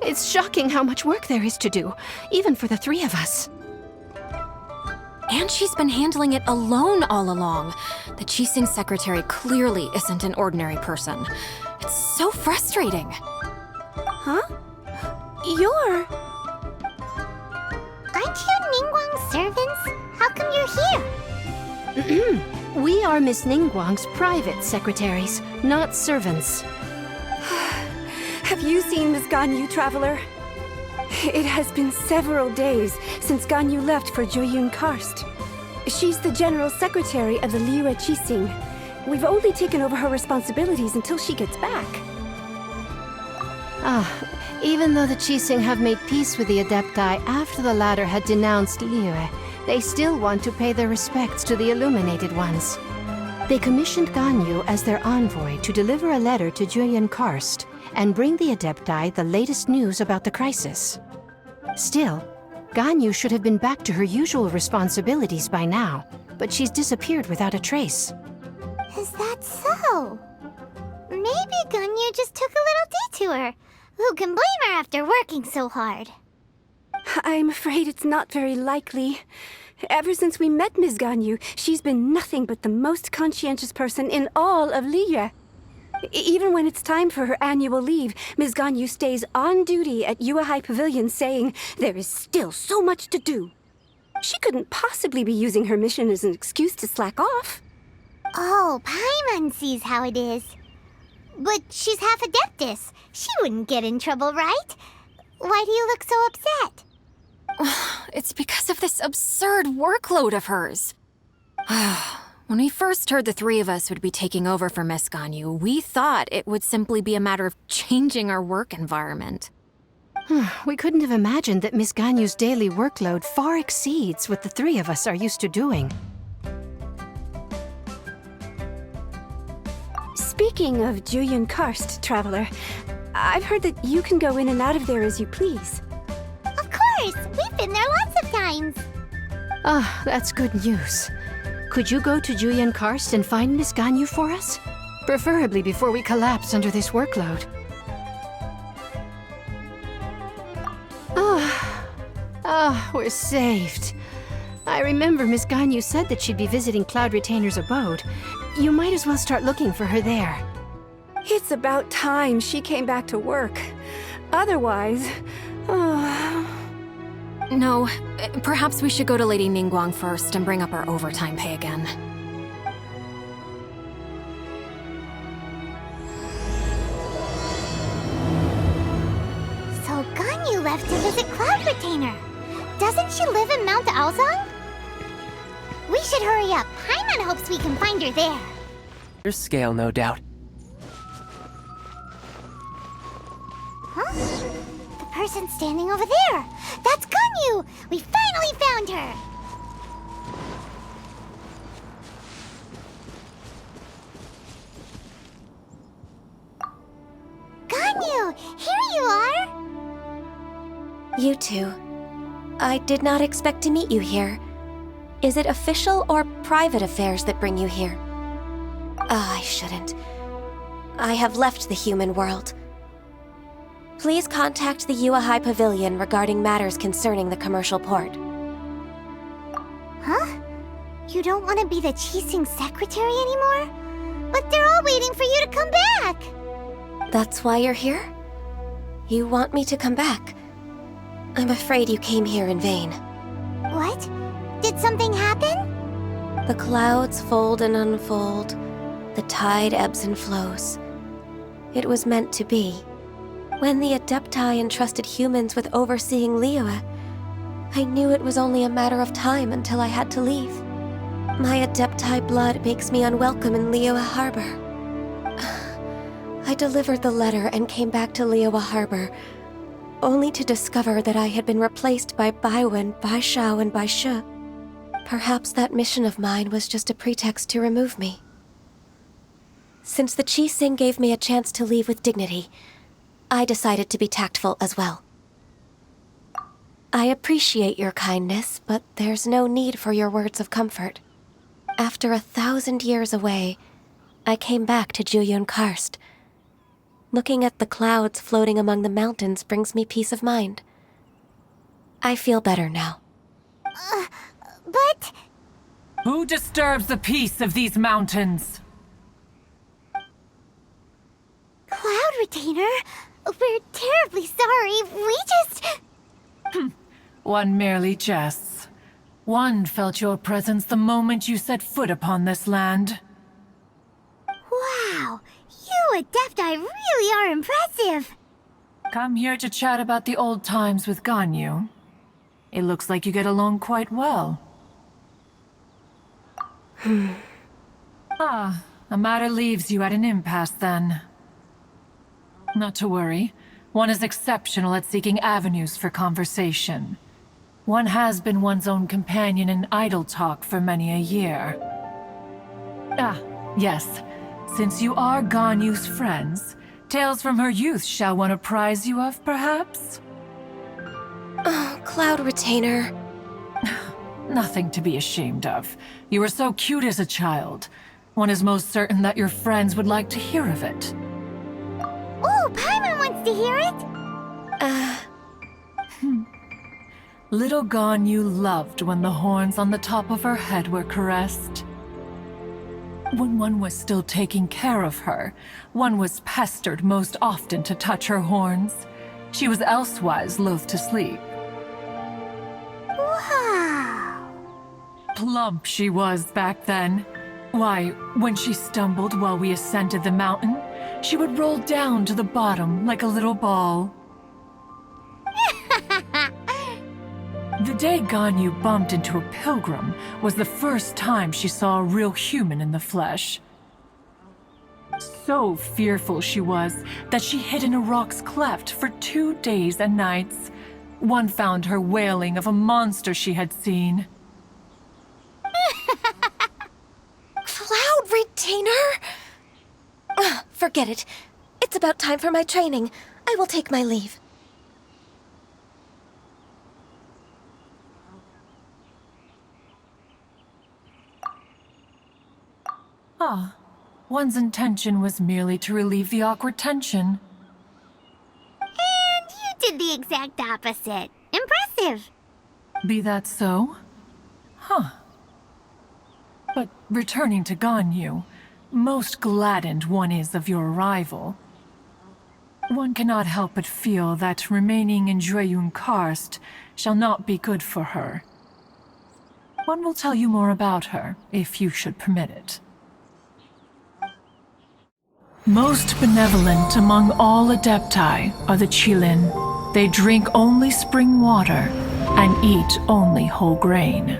It's shocking how much work there is to do, even for the three of us. And she's been handling it alone all along. The Qixing secretary clearly isn't an ordinary person. It's so frustrating. Huh? You're... Aren't you Ningguang's servants? How come you're here? We are Miss Ningguang's private secretaries, not servants. Have you seen Miss Ganyu, Traveler? It has been several days since Ganyu left for Jueyun Karst. She's the general secretary of the Liyue Qixing. We've only taken over her responsibilities until she gets back. Even though the Qixing have made peace with the Adepti after the latter had denounced Liyue, they still want to pay their respects to the Illuminated Ones. They commissioned Ganyu as their envoy to deliver a letter to Jueyun Karst and bring the Adepti the latest news about the crisis. Still, Ganyu should have been back to her usual responsibilities by now, but she's disappeared without a trace. Is that so? Maybe Ganyu just took a little detour. Who can blame her after working so hard? I'm afraid it's not very likely. Ever since we met Ms. Ganyu, she's been nothing but the most conscientious person in all of Liyue. Even when it's time for her annual leave, Ms. Ganyu stays on duty at Yuehai Pavilion saying there is still so much to do. She couldn't possibly be using her mission as an excuse to slack off. Oh, Paimon sees how it is. But she's half Adeptus. She wouldn't get in trouble, right? Why do you look so upset? It's because of this absurd workload of hers. When we first heard the three of us would be taking over for Miss Ganyu, we thought it would simply be a matter of changing our work environment. We couldn't have imagined that Miss Ganyu's daily workload far exceeds what the three of us are used to doing. Speaking of Jueyun Karst, Traveler, I've heard that you can go in and out of there as you please. Of course! We've been there lots of times! That's good news. Could you go to Jueyun Karst and find Miss Ganyu for us? Preferably before we collapse under this workload. We're saved. I remember Miss Ganyu said that she'd be visiting Cloud Retainer's abode. You might as well start looking for her there. It's about time she came back to work. Otherwise... No, perhaps we should go to Lady Ningguang first and bring up our overtime pay again. So Ganyu left to visit Cloud Retainer. Doesn't she live in Mount Aozong? We should hurry up. Paimon hopes we can find her there. Your scale, no doubt. Huh? The person standing over there. That's Ganyu! We finally found her! Ganyu! Here you are! You two. I did not expect to meet you here. Is it official or private affairs that bring you here? I shouldn't. I have left the human world. Please contact the Yuehai Pavilion regarding matters concerning the commercial port. Huh? You don't want to be the Qixing secretary anymore? But they're all waiting for you to come back! That's why you're here? You want me to come back? I'm afraid you came here in vain. What? Did something happen? The clouds fold and unfold. The tide ebbs and flows. It was meant to be. When the Adepti entrusted humans with overseeing Liyue, I knew it was only a matter of time until I had to leave. My Adepti blood makes me unwelcome in Liyue Harbor. I delivered the letter and came back to Liyue Harbor, only to discover that I had been replaced by Baiwen, Baishao, and Baishu. Perhaps that mission of mine was just a pretext to remove me. Since the Qixing gave me a chance to leave with dignity, I decided to be tactful as well. I appreciate your kindness, but there's no need for your words of comfort. After 1,000 years away, I came back to Jueyun Karst. Looking at the clouds floating among the mountains brings me peace of mind. I feel better now. But... Who disturbs the peace of these mountains? Cloud Retainer, we're terribly sorry. We just... One merely jests. One felt your presence the moment you set foot upon this land. Wow, you Adepti really are impressive. Come here to chat about the old times with Ganyu. It looks like you get along quite well. A matter leaves you at an impasse then. Not to worry. One is exceptional at seeking avenues for conversation. One has been one's own companion in idle talk for many a year. Yes. Since you are Ganyu's friends, tales from her youth shall one apprise you of, perhaps? Oh, Cloud Retainer. Nothing to be ashamed of. You were so cute as a child. One is most certain that your friends would like to hear of it. Oh, Paimon wants to hear it. Little Ganyu loved when the horns on the top of her head were caressed. When one was still taking care of her, one was pestered most often to touch her horns. She was elsewise loath to sleep. Wow. Plump she was back then. Why, when she stumbled while we ascended the mountain, she would roll down to the bottom like a little ball. The day Ganyu bumped into a pilgrim was the first time she saw a real human in the flesh. So fearful she was that she hid in a rock's cleft for 2 days and nights. One found her wailing of a monster she had seen. Cloud Retainer? Forget it. It's about time for my training. I will take my leave. One's intention was merely to relieve the awkward tension. And you did the exact opposite. Impressive. Be that so? But returning to Ganyu, most gladdened one is of your arrival. One cannot help but feel that remaining in Jueyun Karst shall not be good for her. One will tell you more about her, if you should permit it. Most benevolent among all Adepti are the Qilin. They drink only spring water and eat only whole grain.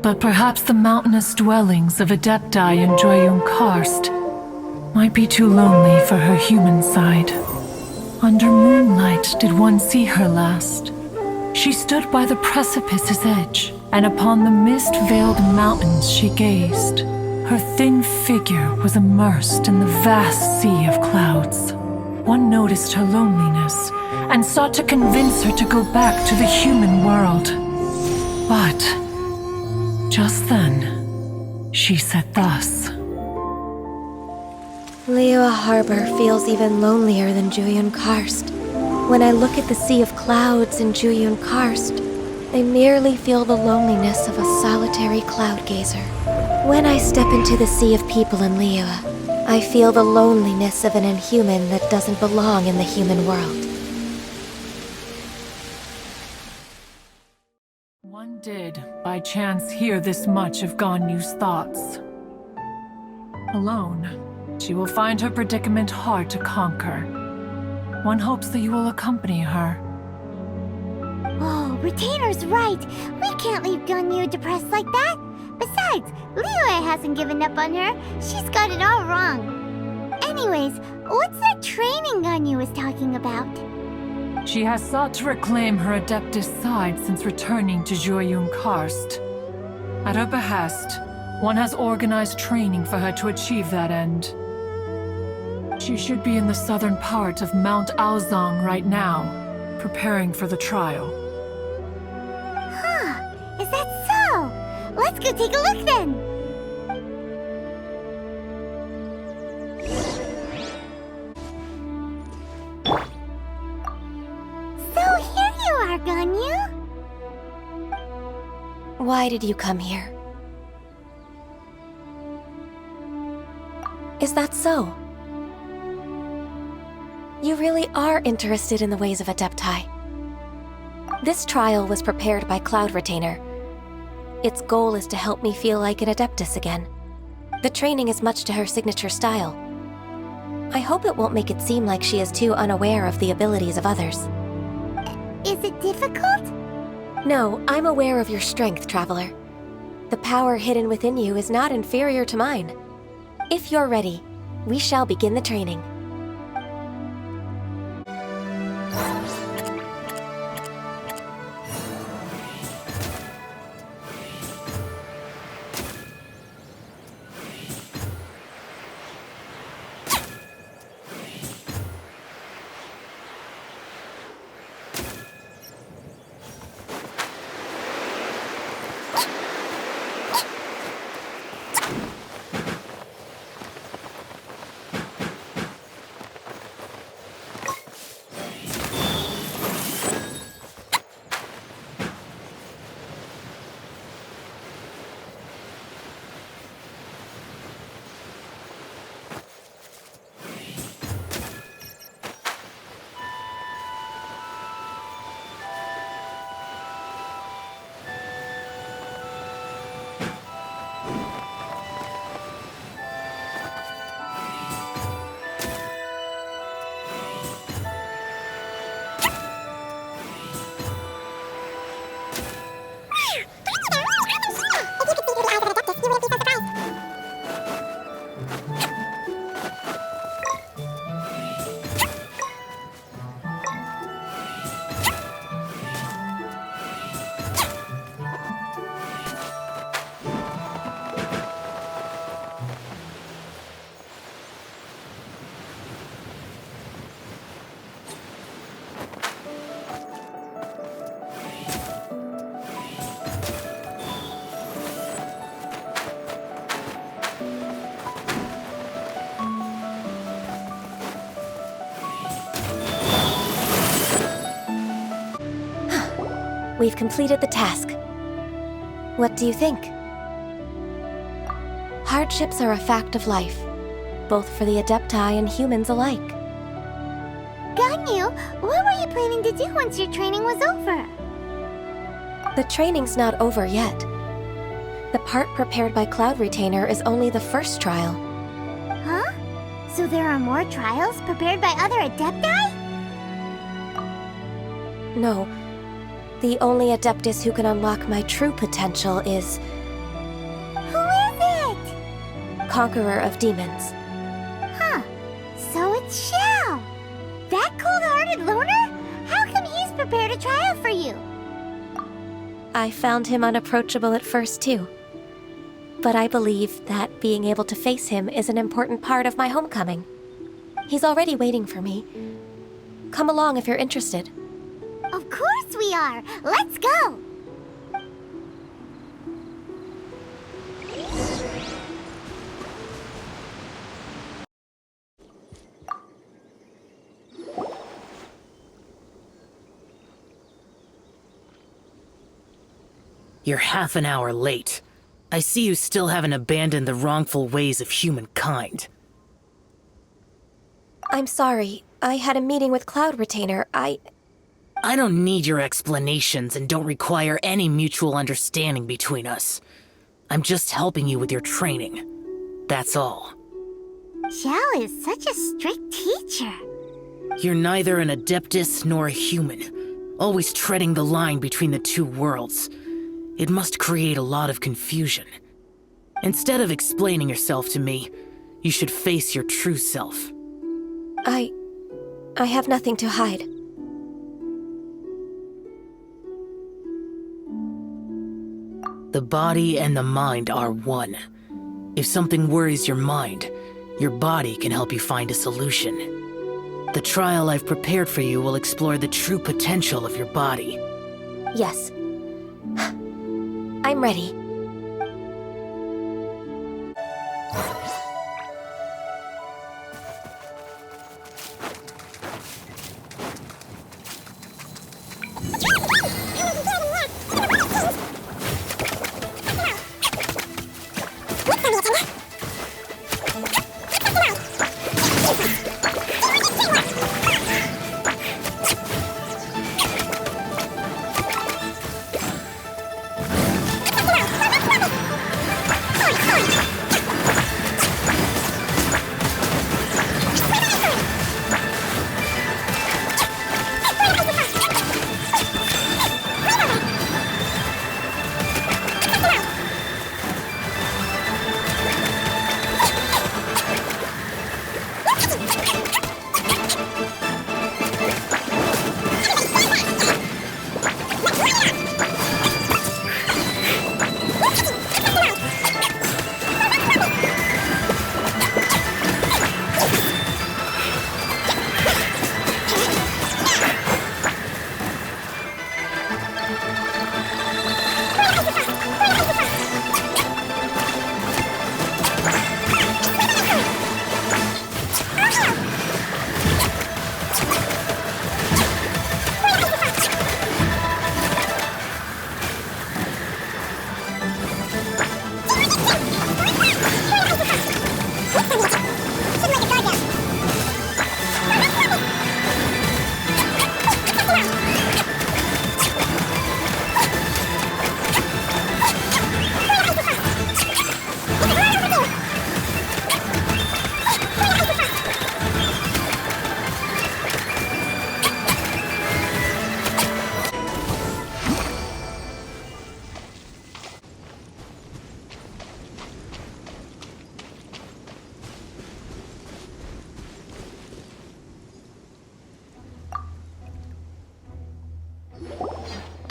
But perhaps the mountainous dwellings of Adepti in Jueyun Karst might be too lonely for her human side. Under moonlight did one see her last. She stood by the precipice's edge, and upon the mist-veiled mountains she gazed. Her thin figure was immersed in the vast sea of clouds. One noticed her loneliness and sought to convince her to go back to the human world. But just then, she said thus. Liyue Harbor feels even lonelier than Jueyun Karst. When I look at the sea of clouds in Jueyun Karst, I merely feel the loneliness of a solitary cloud gazer. When I step into the sea of people in Liyue, I feel the loneliness of an inhuman that doesn't belong in the human world. One did, by chance, hear this much of Ganyu's thoughts. Alone, she will find her predicament hard to conquer. One hopes that you will accompany her. Oh, Retainer's right. We can't leave Ganyu depressed like that. Besides, Liyue hasn't given up on her. She's got it all wrong. Anyways, what's that training Ganyu was talking about? She has sought to reclaim her Adeptus side since returning to Jueyun Karst. At her behest, one has organized training for her to achieve that end. She should be in the southern part of Mount Aozang right now, preparing for the trial. Is that so? Let's go take a look then! Why did you come here? Is that so? You really are interested in the ways of Adepti. This trial was prepared by Cloud Retainer. Its goal is to help me feel like an Adeptus again. The training is much to her signature style. I hope it won't make it seem like she is too unaware of the abilities of others. Is it difficult? No, I'm aware of your strength, Traveler. The power hidden within you is not inferior to mine. If you're ready, we shall begin the training. We've completed the task. What do you think? Hardships are a fact of life, both for the Adepti and humans alike. Ganyu, what were you planning to do once your training was over? The training's not over yet. The part prepared by Cloud Retainer is only the first trial. Huh? So there are more trials prepared by other Adepti? No. The only Adeptus who can unlock my true potential is Who is it? Conqueror of Demons. Huh. So it's Xiao. That cold-hearted loner? How come he's prepared a trial for you? I found him unapproachable at first, too. But I believe that being able to face him is an important part of my homecoming. He's already waiting for me. Come along if you're interested. Of course we are! Let's go! You're half an hour late. I see you still haven't abandoned the wrongful ways of humankind. I'm sorry. I had a meeting with Cloud Retainer. I don't need your explanations and don't require any mutual understanding between us. I'm just helping you with your training. That's all. Xiao is such a strict teacher. You're neither an Adeptus nor a human, always treading the line between the two worlds. It must create a lot of confusion. Instead of explaining yourself to me, you should face your true self. I have nothing to hide. The body and the mind are one. If something worries your mind, your body can help you find a solution. The trial I've prepared for you will explore the true potential of your body. Yes. I'm ready.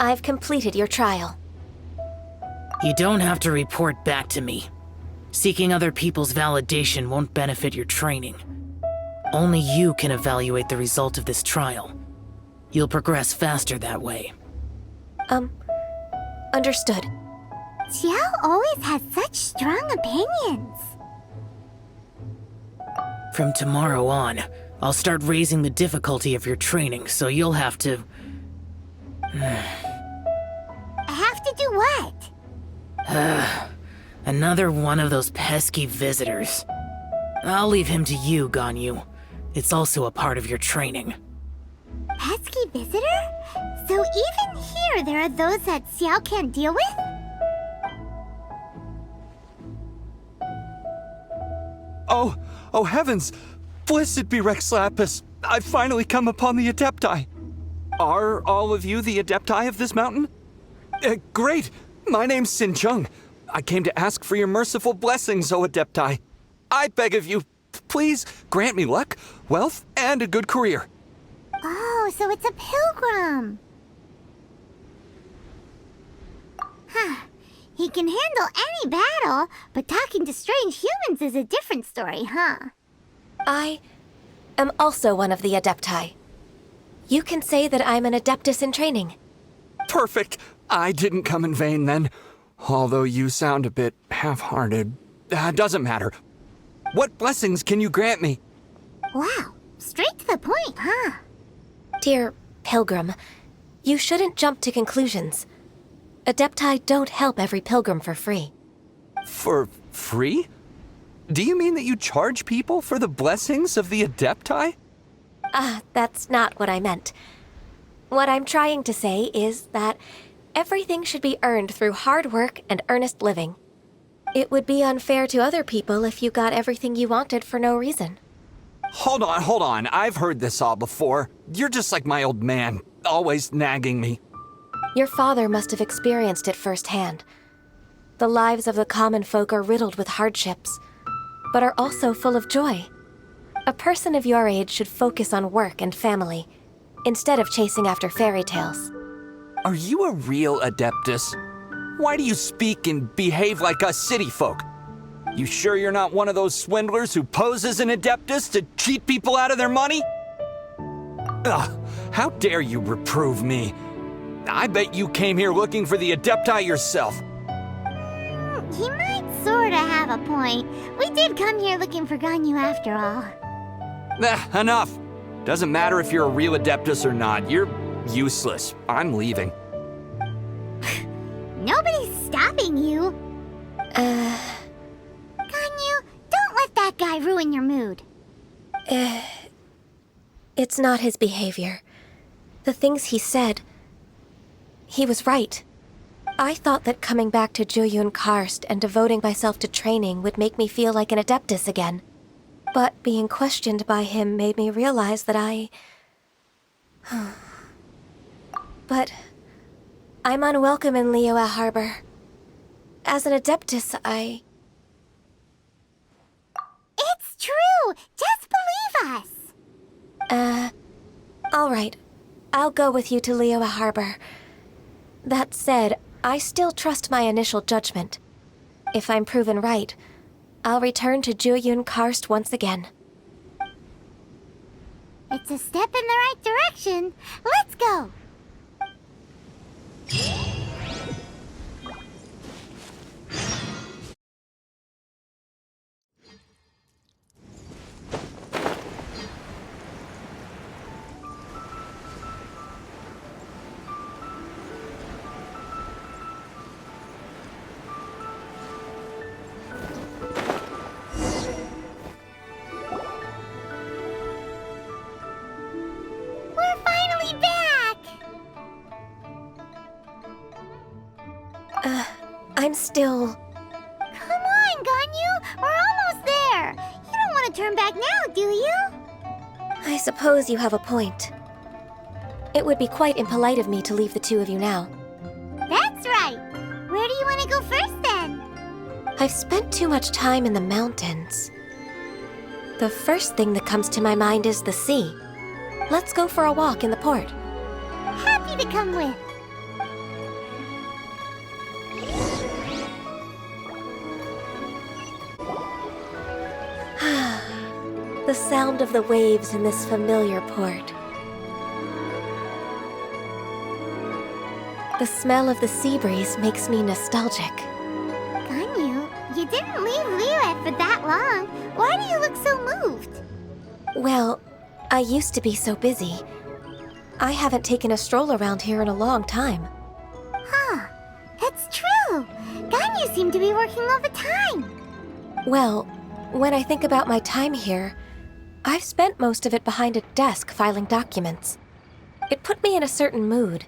I've completed your trial. You don't have to report back to me. Seeking other people's validation won't benefit your training. Only you can evaluate the result of this trial. You'll progress faster that way. Understood. Xiao always has such strong opinions. From tomorrow on, I'll start raising the difficulty of your training, so you'll have to... Have to do what? Another one of those pesky visitors. I'll leave him to you, Ganyu. It's also a part of your training. Pesky visitor? So even here there are those that Xiao can't deal with? Oh heavens! Blessed be Rex Lapis! I've finally come upon the Adepti! Are all of you the Adepti of this mountain? Great! My name's Sin Chung. I came to ask for your merciful blessings, O Adepti. I beg of you, please grant me luck, wealth, and a good career. Oh, so it's a pilgrim. Huh. He can handle any battle, but talking to strange humans is a different story, huh? I am also one of the Adepti. You can say that I'm an Adeptus in training. Perfect! I didn't come in vain then. Although you sound a bit half-hearted. Doesn't matter. What blessings can you grant me? Wow, straight to the point, huh? Dear Pilgrim, you shouldn't jump to conclusions. Adepti don't help every pilgrim for free. For free? Do you mean that you charge people for the blessings of the Adepti? That's not what I meant. What I'm trying to say is that everything should be earned through hard work and earnest living. It would be unfair to other people if you got everything you wanted for no reason. Hold on. I've heard this all before. You're just like my old man, always nagging me. Your father must have experienced it firsthand. The lives of the common folk are riddled with hardships, but are also full of joy. A person of your age should focus on work and family, instead of chasing after fairy tales. Are you a real Adeptus? Why do you speak and behave like us city folk? You sure you're not one of those swindlers who pose as an Adeptus to cheat people out of their money? Ugh, how dare you reprove me? I bet you came here looking for the Adepti yourself. He might sorta have a point. We did come here looking for Ganyu after all. Enough. Doesn't matter if you're a real Adeptus or not. You're useless. I'm leaving. Nobody's stopping you. Ganyu, don't let that guy ruin your mood. It's not his behavior. The things he said, he was right. I thought that coming back to Jueyun Karst and devoting myself to training would make me feel like an Adeptus again. But being questioned by him made me realize that But I'm unwelcome in Liyue Harbor. As an Adeptus, It's true! Just believe us! All right. I'll go with you to Liyue Harbor. That said, I still trust my initial judgment. If I'm proven right, I'll return to Jueyun Karst once again. It's a step in the right direction. Let's go! We're finally back! I'm still... Come on, Ganyu! We're almost there! You don't want to turn back now, do you? I suppose you have a point. It would be quite impolite of me to leave the two of you now. That's right! Where do you want to go first, then? I've spent too much time in the mountains. The first thing that comes to my mind is the sea. Let's go for a walk in the port. Happy to come with. The sound of the waves in this familiar port. The smell of the sea breeze makes me nostalgic. Ganyu, you didn't leave Liyue for that long. Why do you look so moved? Well, I used to be so busy. I haven't taken a stroll around here in a long time. Huh. It's true. Ganyu seemed to be working all the time. Well, when I think about my time here, I've spent most of it behind a desk filing documents. It put me in a certain mood,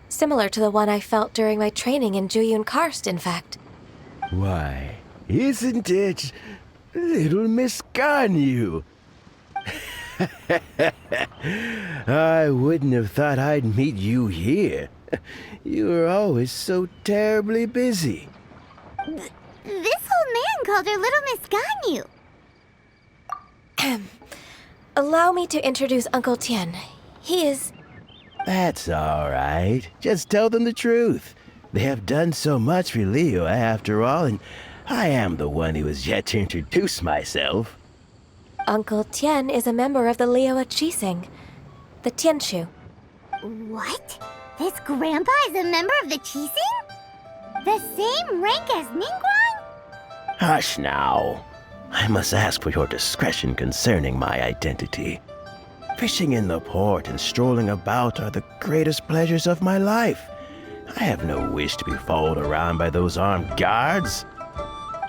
similar to the one I felt during my training in Juyun Karst, in fact. Why, isn't it little Miss Ganyu? I wouldn't have thought I'd meet you here. You were always so terribly busy. This old man called her Little Miss Ganyu. Allow me to introduce Uncle Tien. He is... That's all right. Just tell them the truth. They have done so much for Liyue after all, and I am the one who has yet to introduce myself. Uncle Tien is a member of the Liyue Qixing, the Tianshu. What? This grandpa is a member of the Qixing? The same rank as Ningguang? Hush now. I must ask for your discretion concerning my identity. Fishing in the port and strolling about are the greatest pleasures of my life. I have no wish to be followed around by those armed guards.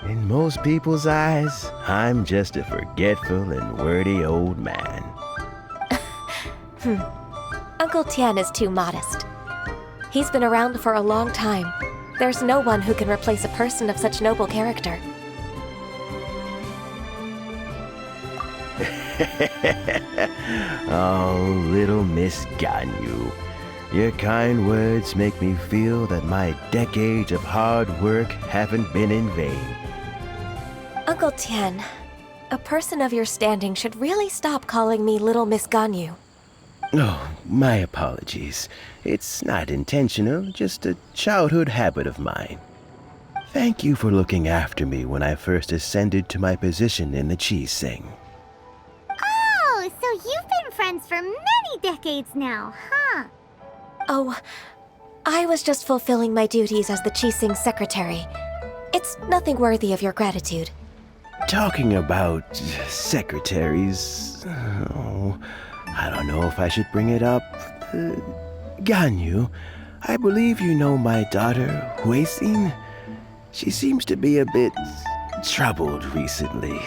In most people's eyes, I'm just a forgetful and wordy old man. Uncle Tien is too modest. He's been around for a long time. There's no one who can replace a person of such noble character. Oh, little Miss Ganyu. Your kind words make me feel that my decades of hard work haven't been in vain. Uncle Tien, a person of your standing should really stop calling me Little Miss Ganyu. Oh, my apologies. It's not intentional, just a childhood habit of mine. Thank you for looking after me when I first ascended to my position in the Qixing. Oh, so you've been friends for many decades now, huh? Oh, I was just fulfilling my duties as the Qixing secretary. It's nothing worthy of your gratitude. Talking about secretaries... Oh, I don't know if I should bring it up. Ganyu, I believe you know my daughter, Huixin. She seems to be a bit troubled recently.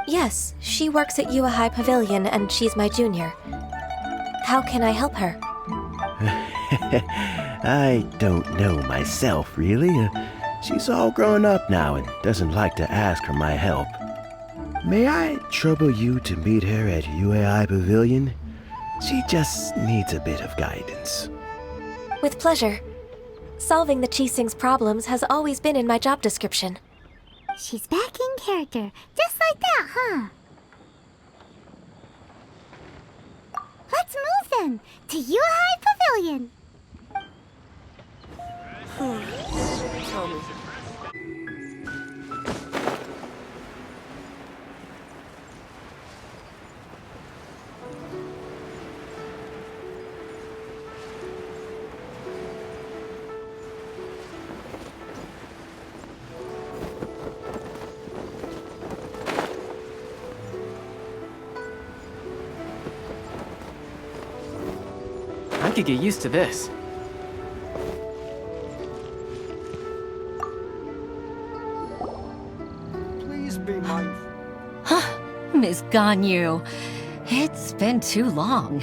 Yes, she works at Yua High Pavilion and she's my junior. How can I help her? I don't know myself, really. She's all grown up now and doesn't like to ask for my help. May I trouble you to meet her at UAI Pavilion? She just needs a bit of guidance. With pleasure. Solving the Qixing's problems has always been in my job description. She's back in character, just like that, huh? Let's move then, to Yuhai Pavilion. I could get used to this. Please be mindful. Miss Ganyu, it's been too long.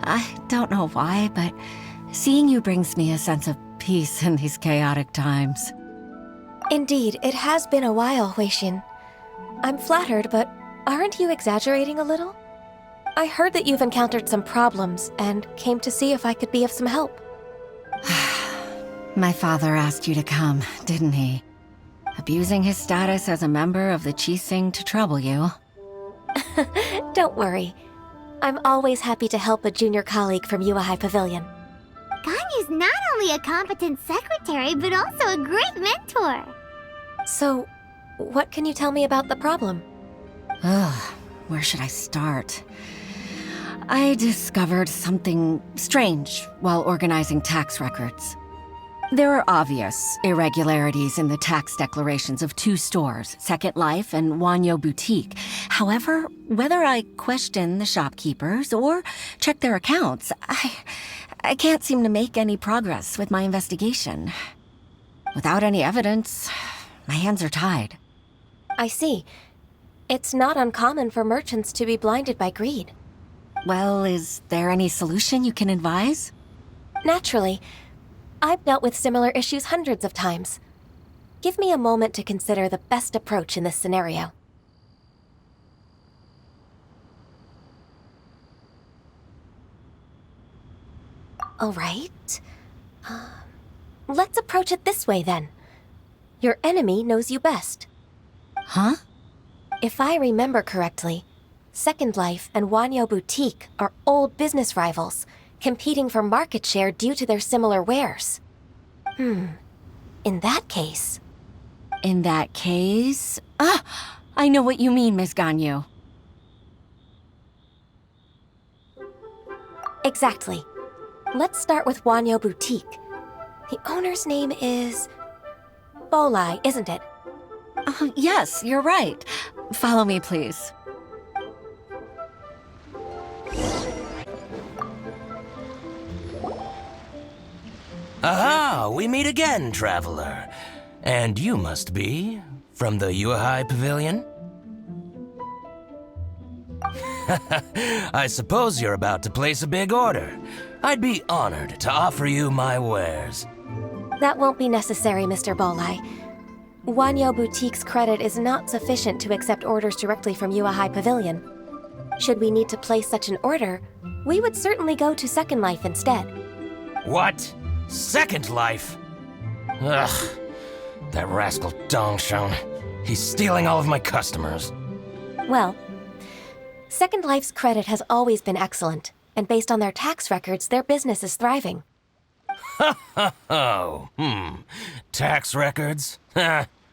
I don't know why, but seeing you brings me a sense of peace in these chaotic times. Indeed, it has been a while, Huixin. I'm flattered, but aren't you exaggerating a little? I heard that you've encountered some problems and came to see if I could be of some help. My father asked you to come, didn't he? Abusing his status as a member of the Qixing to trouble you. Don't worry. I'm always happy to help a junior colleague from Yua High Pavilion. Ganyu's not only a competent secretary, but also a great mentor. So, what can you tell me about the problem? Ugh, where should I start? I discovered something strange while organizing tax records. There are obvious irregularities in the tax declarations of two stores, Second Life and Wanyo Boutique. However, whether I question the shopkeepers or check their accounts, I can't seem to make any progress with my investigation. Without any evidence, my hands are tied. I see. It's not uncommon for merchants to be blinded by greed. Well, is there any solution you can advise? Naturally. I've dealt with similar issues hundreds of times. Give me a moment to consider the best approach in this scenario. All right. Let's approach it this way, then. Your enemy knows you best. Huh? If I remember correctly, Second Life and Wanyo Boutique are old business rivals, competing for market share due to their similar wares. In that case... In that case... I know what you mean, Miss Ganyu. Exactly. Let's start with Wanyo Boutique. The owner's name is... Bolai, isn't it? Yes, you're right. Follow me, please. Aha! We meet again, traveler. And you must be from the Yuehai Pavilion? I suppose you're about to place a big order. I'd be honored to offer you my wares. That won't be necessary, Mr. Bolai. Wanyo Boutique's credit is not sufficient to accept orders directly from Yuehai Pavilion. Should we need to place such an order, we would certainly go to Second Life instead. What? Second Life? Ugh. That rascal Dongsheng. He's stealing all of my customers. Well, Second Life's credit has always been excellent, and based on their tax records, their business is thriving. Tax records?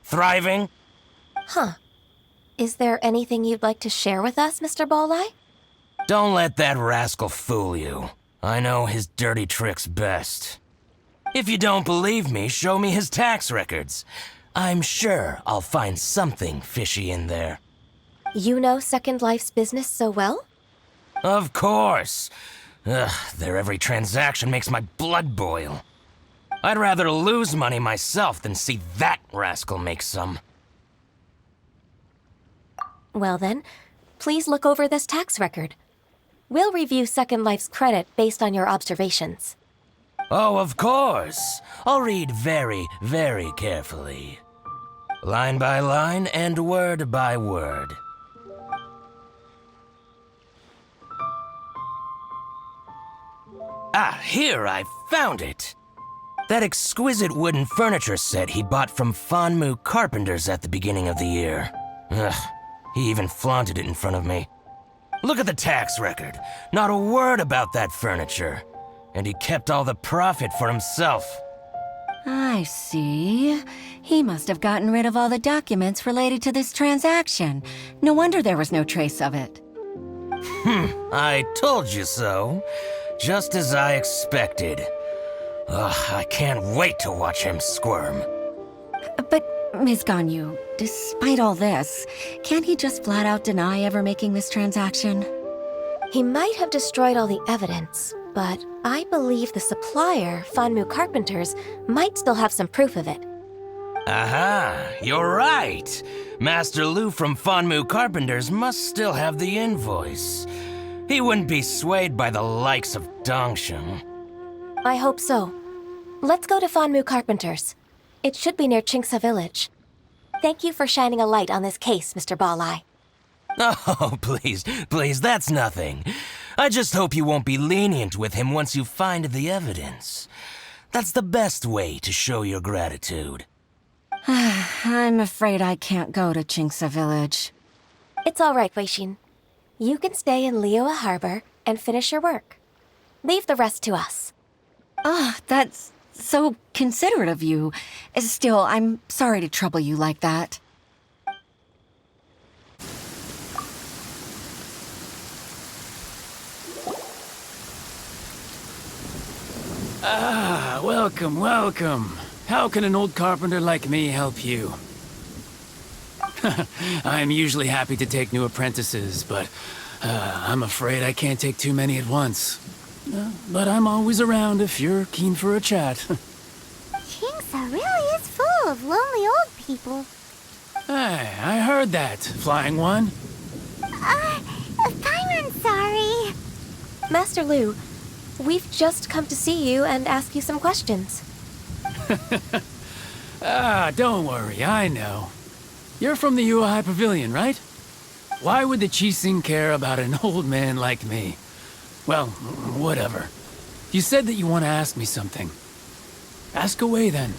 Thriving? Huh. Is there anything you'd like to share with us, Mr. Bolai? Don't let that rascal fool you. I know his dirty tricks best. If you don't believe me, show me his tax records. I'm sure I'll find something fishy in there. You know Second Life's business so well? Of course. Their every transaction makes my blood boil. I'd rather lose money myself than see that rascal make some. Well then, please look over this tax record. We'll review Second Life's credit based on your observations. Oh, of course. I'll read very, very carefully. Line by line and word by word. Here, I found it. That exquisite wooden furniture set he bought from Fanmu Carpenters at the beginning of the year. He even flaunted it in front of me. Look at the tax record. Not a word about that furniture. And he kept all the profit for himself. I see. He must have gotten rid of all the documents related to this transaction. No wonder there was no trace of it. I told you so. Just as I expected. I can't wait to watch him squirm. But, Ms. Ganyu, despite all this, can't he just flat out deny ever making this transaction? He might have destroyed all the evidence, but I believe the supplier, Fanmu Carpenters, might still have some proof of it. Aha, you're right. Master Lu from Fanmu Carpenters must still have the invoice. He wouldn't be swayed by the likes of Dongsheng. I hope so. Let's go to Fanmu Carpenters. It should be near Qingce Village. Thank you for shining a light on this case, Mr. Bolai. Oh, please, that's nothing. I just hope you won't be lenient with him once you find the evidence. That's the best way to show your gratitude. I'm afraid I can't go to Qingce Village. It's all right, Weixin. You can stay in Liyue Harbor and finish your work. Leave the rest to us. That's so considerate of you. Still, I'm sorry to trouble you like that. Welcome, welcome. How can an old carpenter like me help you? I'm usually happy to take new apprentices, but I'm afraid I can't take too many at once. But I'm always around if you're keen for a chat. Kingsa really is full of lonely old people. Hey, I heard that, Flying One. Paimon's sorry. Master Lu, we've just come to see you and ask you some questions. Don't worry, I know. You're from the Yuehai Pavilion, right? Why would the Qixing care about an old man like me? Well, whatever. You said that you want to ask me something. Ask away, then.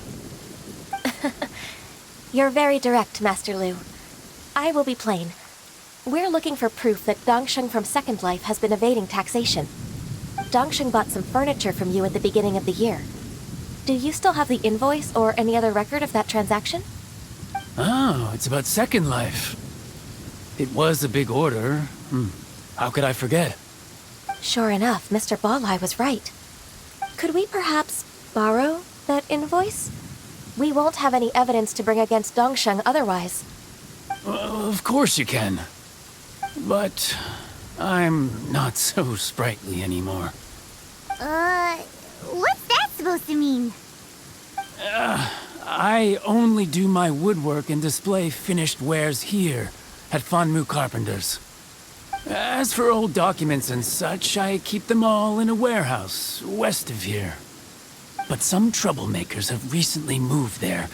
You're very direct, Master Lu. I will be plain. We're looking for proof that Dongsheng from Second Life has been evading taxation. Dongsheng bought some furniture from you at the beginning of the year. Do you still have the invoice or any other record of that transaction? Oh, it's about Second Life. It was a big order. How could I forget? Sure enough, Mr. Balai was right. Could we perhaps borrow that invoice? We won't have any evidence to bring against Dongsheng otherwise. Of course you can. But I'm not so sprightly anymore. What's that supposed to mean? I only do my woodwork and display finished wares here at Fanmu Carpenters. As for old documents and such, I keep them all in a warehouse west of here. But some troublemakers have recently moved there,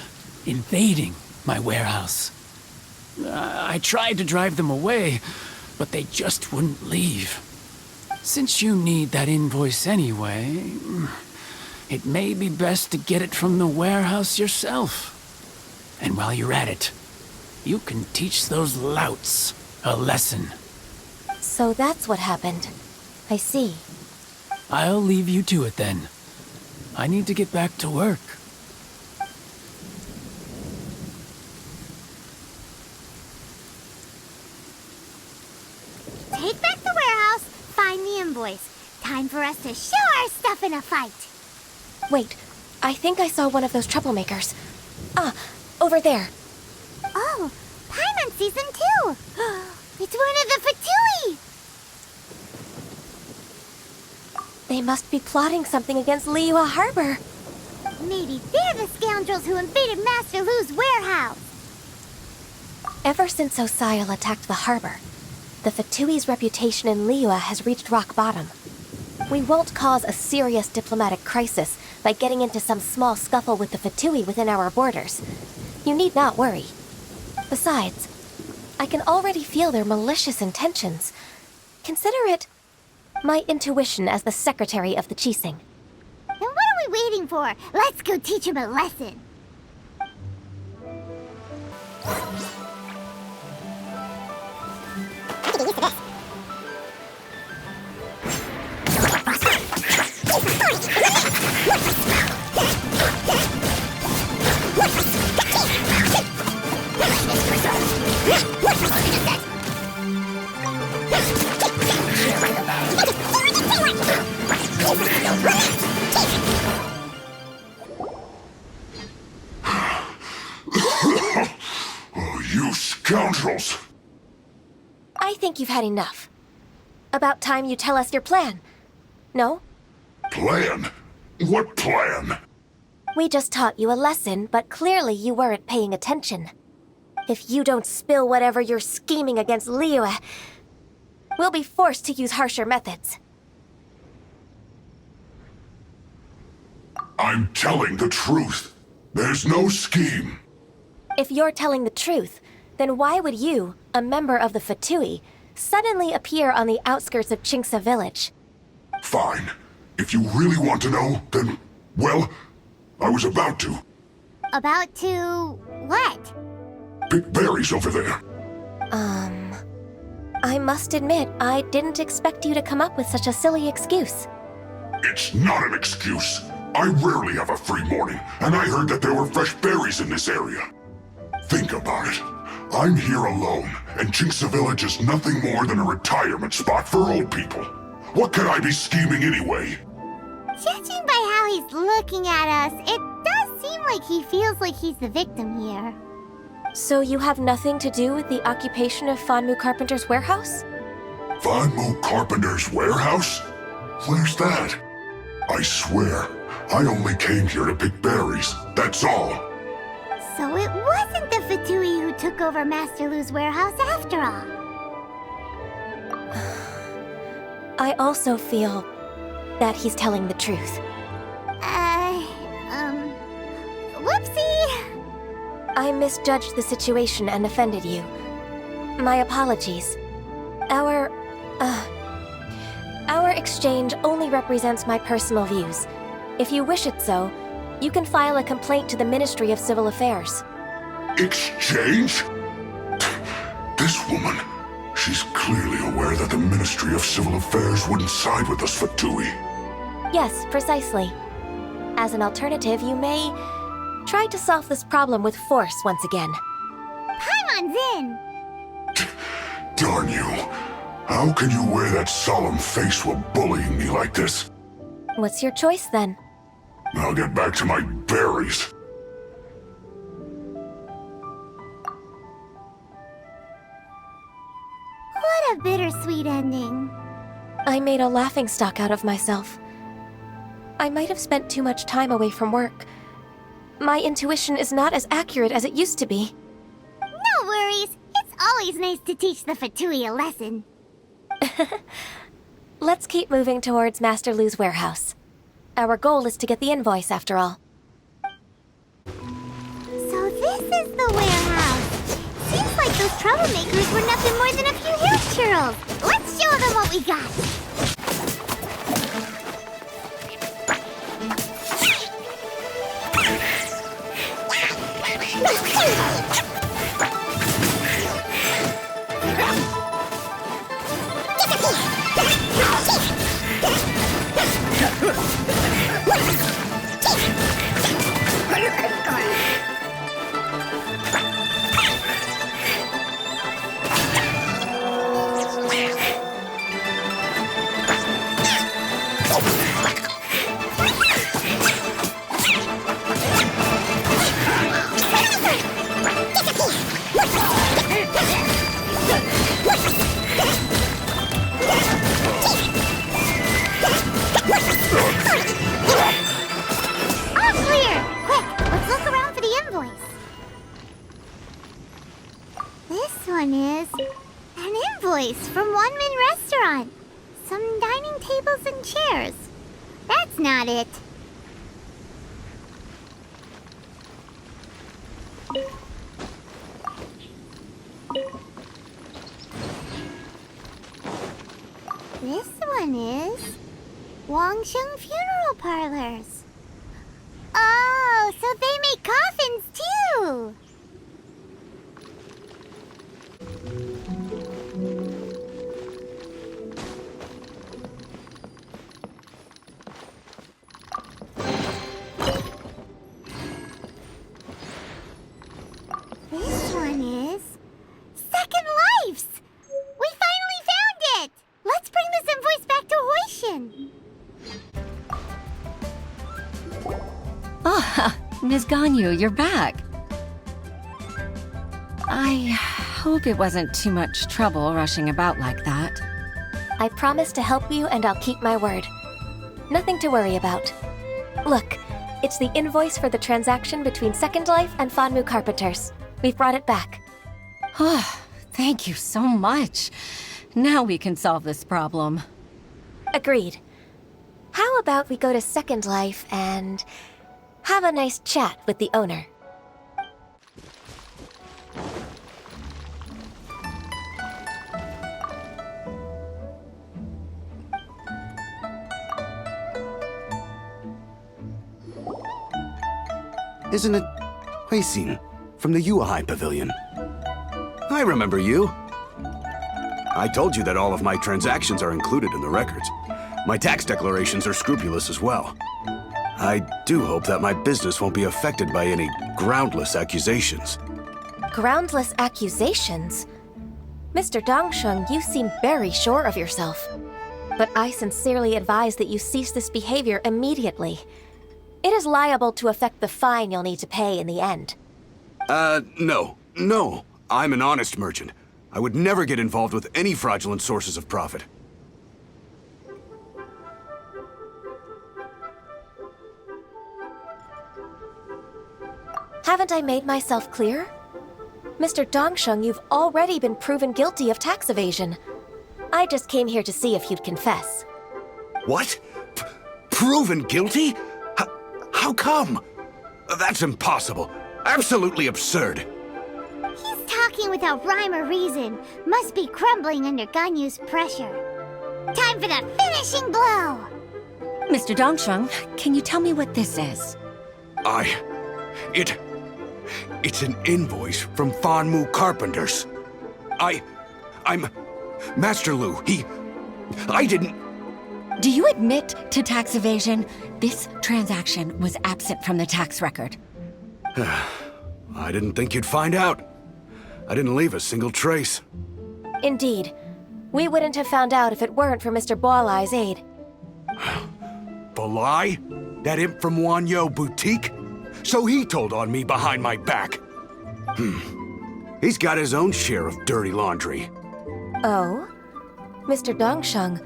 invading my warehouse. I tried to drive them away, but they just wouldn't leave. Since you need that invoice anyway, it may be best to get it from the warehouse yourself. And while you're at it, you can teach those louts a lesson. So that's what happened. I see. I'll leave you to it then. I need to get back to work. Take back the warehouse, find the invoice. Time for us to show our stuff in a fight. Wait, I think I saw one of those troublemakers. Ah, over there. Oh, Paimon sees them too. It's one of the Fatui. They must be plotting something against Liyue Harbor. Maybe they're the scoundrels who invaded Master Lu's warehouse. Ever since Osial attacked the harbor, the Fatui's reputation in Liyue has reached rock bottom. We won't cause a serious diplomatic crisis by getting into some small scuffle with the Fatui within our borders. You need not worry. Besides, I can already feel their malicious intentions. Consider it my intuition as the secretary of the Qixing. Then what are we waiting for? Let's go teach him a lesson. Oh, you scoundrels! I think you've had enough. About time you tell us your plan. No? Plan? What plan? We just taught you a lesson, but clearly you weren't paying attention. If you don't spill whatever you're scheming against Liyue, we'll be forced to use harsher methods. I'm telling the truth. There's no scheme. If you're telling the truth, then why would you, a member of the Fatui, suddenly appear on the outskirts of Qingce village? Fine. If you really want to know, then, well, I was about to. About to what? Pick berries over there. I must admit, I didn't expect you to come up with such a silly excuse. It's not an excuse. I rarely have a free morning, and I heard that there were fresh berries in this area. Think about it. I'm here alone, and Qingce Village is nothing more than a retirement spot for old people. What could I be scheming anyway? Judging by how how he's looking at us, it does seem like he feels like he's the victim here. So you have nothing to do with the occupation of Fanmu Carpenter's warehouse? Fanmu Carpenter's warehouse? Where's that? I swear, I only came here to pick berries, that's all. So it wasn't the Fatui who took over Master Lu's warehouse after all. I also feel that he's telling the truth. Whoopsie! I misjudged the situation and offended you. My apologies. Our exchange only represents my personal views. If you wish it so, you can file a complaint to the Ministry of Civil Affairs. Exchange? This woman, she's clearly aware that the Ministry of Civil Affairs wouldn't side with us, Fatui. Yes, precisely. As an alternative, you may try to solve this problem with force once again. Paimon's in! Darn you. How can you wear that solemn face while bullying me like this? What's your choice then? I'll get back to my berries. What a bittersweet ending. I made a laughingstock out of myself. I might have spent too much time away from work. My intuition is not as accurate as it used to be. No worries. It's always nice to teach the Fatui a lesson. Let's keep moving towards Master Lu's warehouse. Our goal is to get the invoice, after all. So this is the warehouse. Seems like those troublemakers were nothing more than a few hill churls. Let's show them what we got. From One Min Restaurant. Some dining tables and chairs. That's not it. This one is Wangsheng Funeral Parlors. Oh, so they make coffins too. This one is Second Lives. We finally found it. Let's bring this invoice back to Huishin. Ah, Ms. Ganyu, you're back. I hope it wasn't too much trouble rushing about like that. I promise to help you and I'll keep my word. Nothing to worry about. Look, it's the invoice for the transaction between Second Life and Fanmu Carpenters. We've brought it back. Oh, thank you so much. Now we can solve this problem. Agreed. How about we go to Second Life and have a nice chat with the owner? Isn't it Huixin from the Yuehai Pavilion? I remember you. I told you that all of my transactions are included in the records. My tax declarations are scrupulous as well. I do hope that my business won't be affected by any groundless accusations. Groundless accusations? Mr. Dongsheng, you seem very sure of yourself. But I sincerely advise that you cease this behavior immediately. It is liable to affect the fine you'll need to pay in the end. No. No. I'm an honest merchant. I would never get involved with any fraudulent sources of profit. Haven't I made myself clear? Mr. Dongsheng, you've already been proven guilty of tax evasion. I just came here to see if you'd confess. What? Proven guilty? How come? That's impossible. Absolutely absurd. He's talking without rhyme or reason. Must be crumbling under Ganyu's pressure. Time for the finishing blow! Mr. Dongsheng, can you tell me what this is? It's an invoice from Fanmu Carpenters. I'm Master Lu. I didn't... Do you admit to tax evasion? This transaction was absent from the tax record. I didn't think you'd find out. I didn't leave a single trace. Indeed. We wouldn't have found out if it weren't for Mr. Boalai's aid. Balai? That imp from Wanyo Boutique? So he told on me behind my back. He's got his own share of dirty laundry. Oh? Mr. Dongsheng,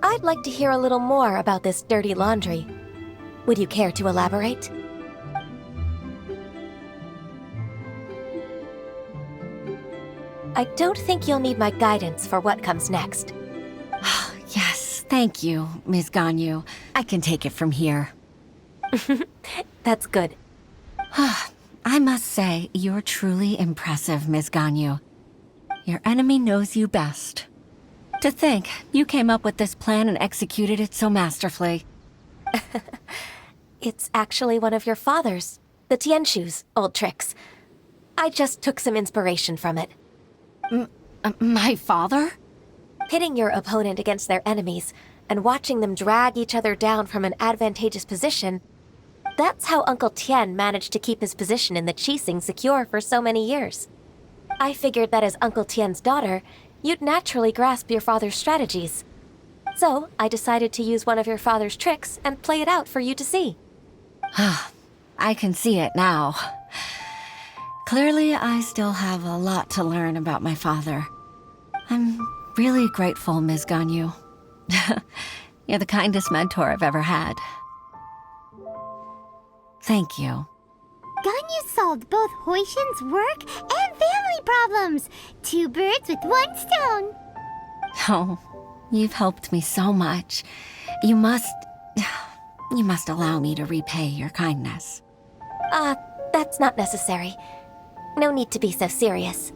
I'd like to hear a little more about this dirty laundry. Would you care to elaborate? I don't think you'll need my guidance for what comes next. Yes, thank you, Ms. Ganyu. I can take it from here. That's good. I must say, you're truly impressive, Ms. Ganyu. Your enemy knows you best. To think, you came up with this plan and executed it so masterfully. It's actually one of your father's, the Tianshu's, old tricks. I just took some inspiration from it. My father? Pitting your opponent against their enemies and watching them drag each other down from an advantageous position, that's how Uncle Tian managed to keep his position in the Qixing secure for so many years. I figured that as Uncle Tian's daughter, you'd naturally grasp your father's strategies. So, I decided to use one of your father's tricks and play it out for you to see. I can see it now. Clearly, I still have a lot to learn about my father. I'm really grateful, Ms. Ganyu. You're the kindest mentor I've ever had. Thank you. Ganyu solved both Huixin's work and family problems. 2 birds with 1 stone. Oh, you've helped me so much. You must allow me to repay your kindness. That's not necessary. No need to be so serious.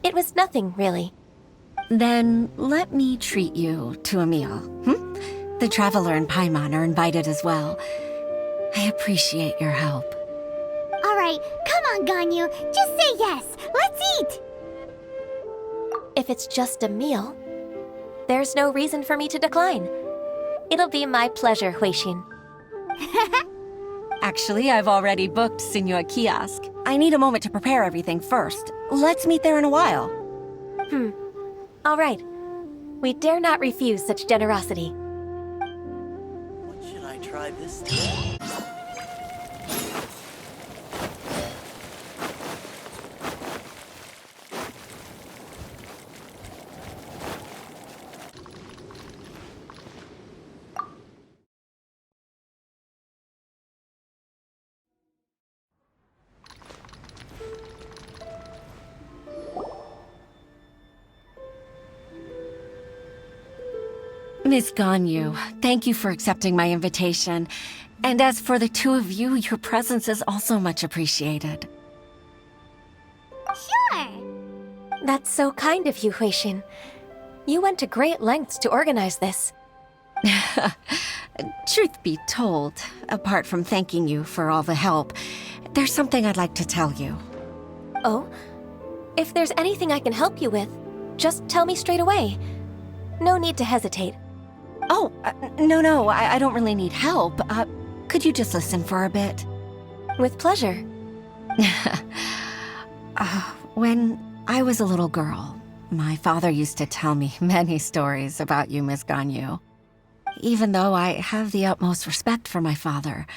It was nothing, really. Then let me treat you to a meal. The Traveler and Paimon are invited as well. I appreciate your help. All right, come on, Ganyu. Just say yes. Let's eat. If it's just a meal, there's no reason for me to decline. It'll be my pleasure, Huixin. Actually, I've already booked Senor Kiosk. I need a moment to prepare everything first. Let's meet there in a while. All right. We dare not refuse such generosity. What should I try this time? Miss Ganyu, thank you for accepting my invitation. And as for the 2 of you, your presence is also much appreciated. Sure. That's so kind of you, Huixin. You went to great lengths to organize this. Truth be told, apart from thanking you for all the help, there's something I'd like to tell you. Oh? If there's anything I can help you with, just tell me straight away. No need to hesitate. Oh, no, I don't really need help. Could you just listen for a bit? With pleasure. When I was a little girl, my father used to tell me many stories about you, Miss Ganyu. Even though I have the utmost respect for my father,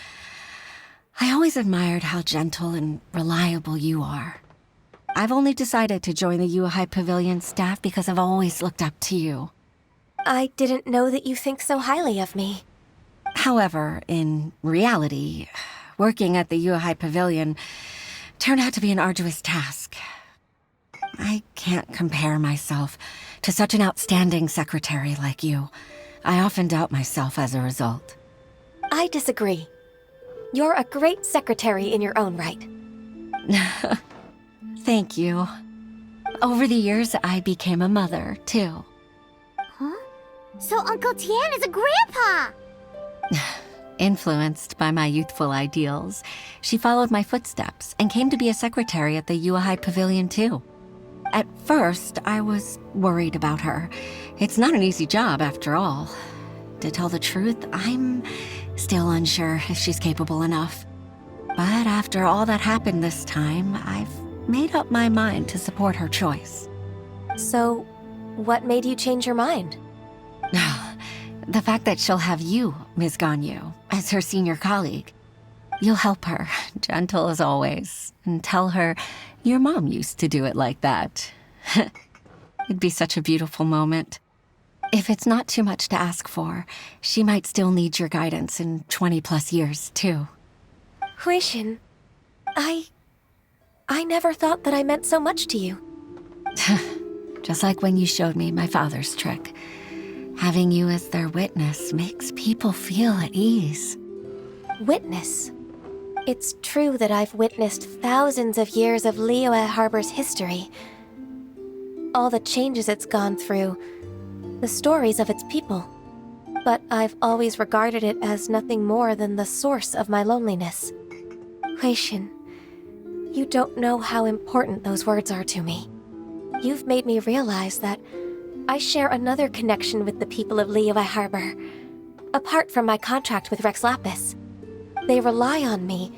I always admired how gentle and reliable you are. I've only decided to join the Yuhai Pavilion staff because I've always looked up to you. I didn't know that you think so highly of me. However, in reality, working at the Yuhai Pavilion turned out to be an arduous task. I can't compare myself to such an outstanding secretary like you. I often doubt myself as a result. I disagree. You're a great secretary in your own right. Thank you. Over the years, I became a mother, too. Huh? So Uncle Tian is a grandpa! Influenced by my youthful ideals, she followed my footsteps and came to be a secretary at the Yuhai Pavilion, too. At first, I was worried about her. It's not an easy job, after all. To tell the truth, I'm still unsure if she's capable enough. But after all that happened this time, I've made up my mind to support her choice. So, what made you change your mind? The fact that she'll have you, Ms. Ganyu, as her senior colleague. You'll help her, gentle as always, and tell her your mom used to do it like that. It'd be such a beautiful moment. If it's not too much to ask for, she might still need your guidance in 20+ years, too. Huishin, I never thought that I meant so much to you. Just like when you showed me my father's trick. Having you as their witness makes people feel at ease. Witness? It's true that I've witnessed thousands of years of Liyue Harbor's history. All the changes it's gone through, the stories of its people. But I've always regarded it as nothing more than the source of my loneliness. Huishin, you don't know how important those words are to me. You've made me realize that I share another connection with the people of Liyue Harbor, apart from my contract with Rex Lapis. They rely on me,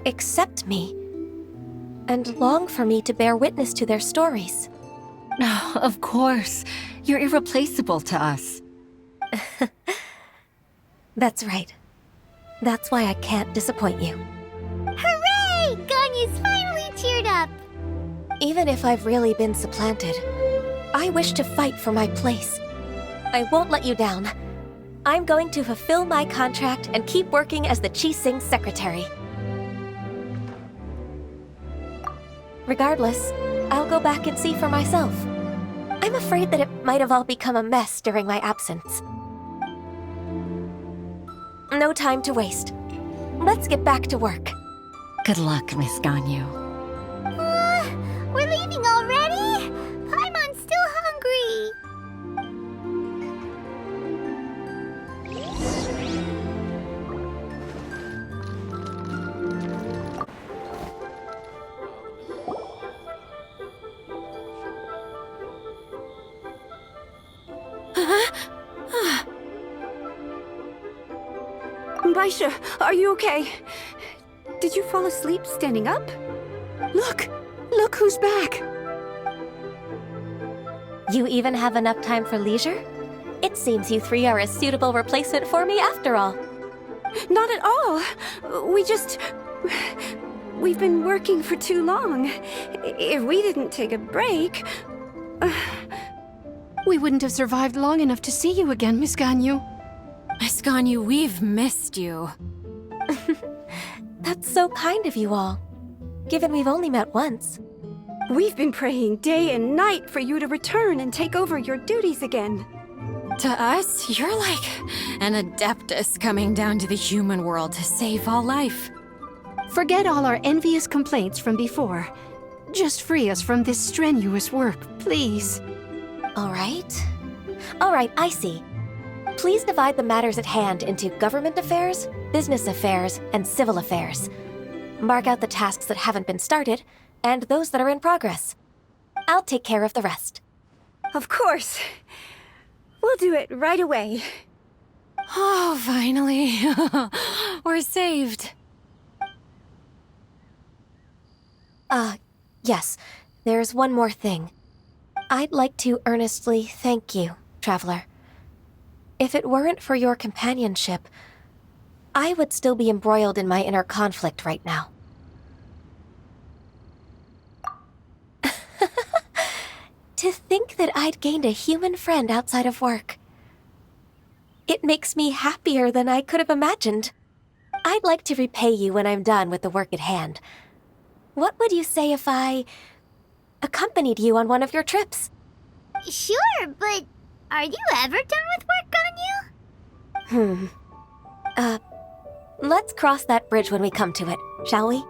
accept me, and long for me to bear witness to their stories. Oh, of course. You're irreplaceable to us. That's right. That's why I can't disappoint you. Hooray! Ganyu's finally cheered up! Even if I've really been supplanted, I wish to fight for my place. I won't let you down. I'm going to fulfill my contract and keep working as the Qixing secretary. Regardless, I'll go back and see for myself. I'm afraid that it might have all become a mess during my absence. No time to waste. Let's get back to work. Good luck, Miss Ganyu. We're leaving already? Paimon's still hungry. Baisha, are you okay? Did you fall asleep standing up? Look! Look who's back! You even have enough time for leisure? It seems you three are a suitable replacement for me after all. Not at all. We've been working for too long. If we didn't take a break... We wouldn't have survived long enough to see you again, Miss Ganyu. Miss Ganyu, we've missed you. That's so kind of you all, given we've only met once. We've been praying day and night for you to return and take over your duties again. To us, you're like an adeptus coming down to the human world to save all life. Forget all our envious complaints from before. Just free us from this strenuous work, please. All right, I see. Please divide the matters at hand into government affairs, business affairs, and civil affairs. Mark out the tasks that haven't been started, and those that are in progress. I'll take care of the rest. Of course. We'll do it right away. Oh, finally. We're saved. Yes. There's one more thing. I'd like to earnestly thank you, Traveler. If it weren't for your companionship, I would still be embroiled in my inner conflict right now. To think that I'd gained a human friend outside of work. It makes me happier than I could have imagined. I'd like to repay you when I'm done with the work at hand. What would you say if I accompanied you on one of your trips? Sure, but are you ever done with work, Ganyu? Let's cross that bridge when we come to it, shall we?